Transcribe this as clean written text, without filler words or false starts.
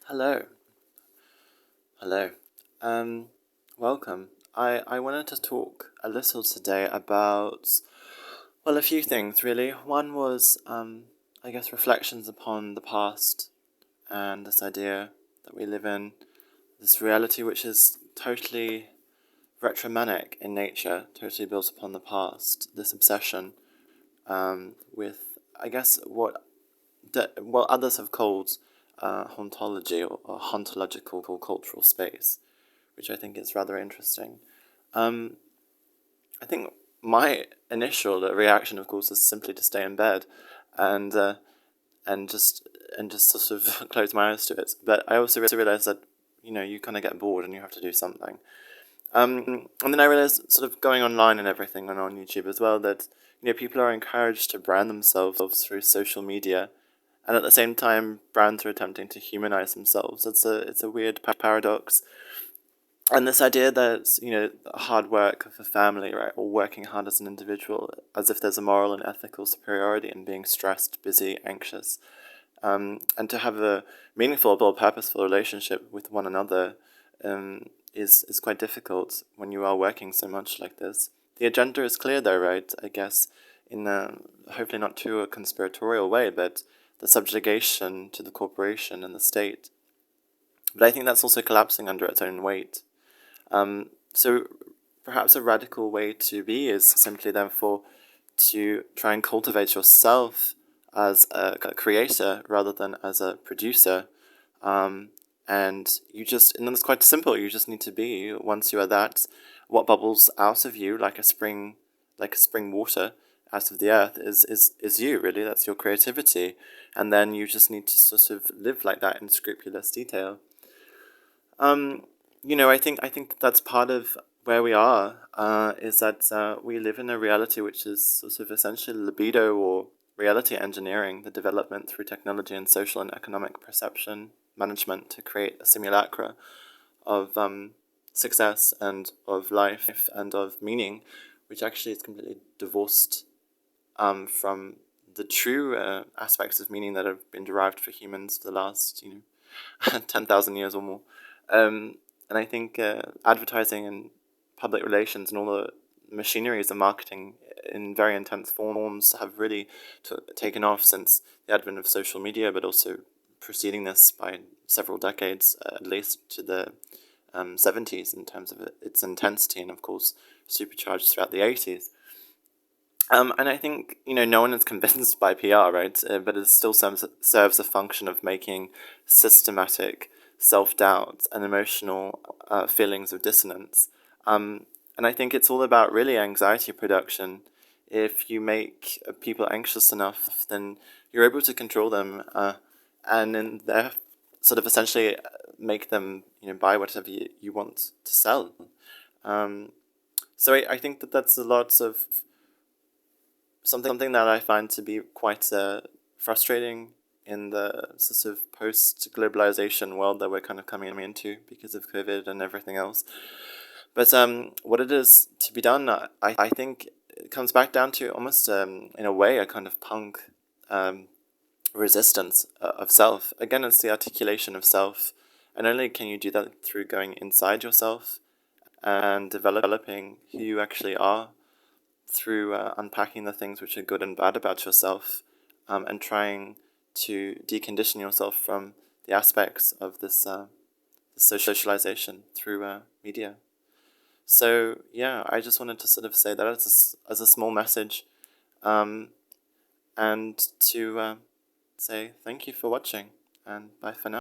Hello. Hello. Welcome. I wanted to talk a little today about, well, a few things really. One was, I guess, reflections upon the past and this idea that we live in, this reality which is totally retromanic in nature, totally built upon the past, this obsession with, I guess, what others have called hauntology or hauntological cultural space, which I think is rather interesting. I think my initial reaction, of course, is simply to stay in bed and uh, and just sort of close my eyes to it. But I also realized that you kind of get bored and you have to do something. And then I realized, sort of going online and everything, and on YouTube as well, that people are encouraged to brand themselves through social media, and at the same time, brands are attempting to humanize themselves. It's a weird paradox. And this idea that hard work of a family, right, or working hard as an individual, as if there's a moral and ethical superiority in being stressed, busy, anxious, and to have a meaningful or purposeful relationship with one another is quite difficult when you are working so much like this. The agenda is clear, though, right? I guess in a hopefully not too a conspiratorial way, but the subjugation to the corporation and the state. But I think that's also collapsing under its own weight. So perhaps a radical way to be is simply, therefore, to try and cultivate yourself as a creator rather than as a producer. And then it's quite simple. You just need to be. Once you are that, what bubbles out of you like a spring water out of the earth is you, really. That's your creativity. And then you just need to sort of live like that in scrupulous detail. I think that's part of where we are, is that we live in a reality which is sort of essentially libido or reality engineering, the development through technology and social and economic perception management to create a simulacra of success and of life and of meaning, which actually is completely divorced from the true aspects of meaning that have been derived for humans for the last 10,000 years or more. And I think advertising and public relations and all the machineries of marketing in very intense forms have really taken off since the advent of social media, but also preceding this by several decades, at least to the 70s in terms of its intensity, and of course supercharged throughout the 80s. And I think no one is convinced by PR, right? But it still serves a function of making systematic self-doubt and emotional feelings of dissonance. And I think it's all about really anxiety production. If you make people anxious enough, then you're able to control them, and then they're sort of essentially make them buy whatever you want to sell. So I think that's a lot of something that I find to be quite frustrating in the sort of post-globalization world that we're kind of coming into because of COVID and everything else. But what it is to be done, I think it comes back down to almost, in a way, a kind of punk resistance of self. Again, it's the articulation of self, and only can you do that through going inside yourself and developing who you actually are through unpacking the things which are good and bad about yourself, and trying to decondition yourself from the aspects of this socialization through media. So yeah, I just wanted to sort of say that as a small message, and to say thank you for watching, and bye for now.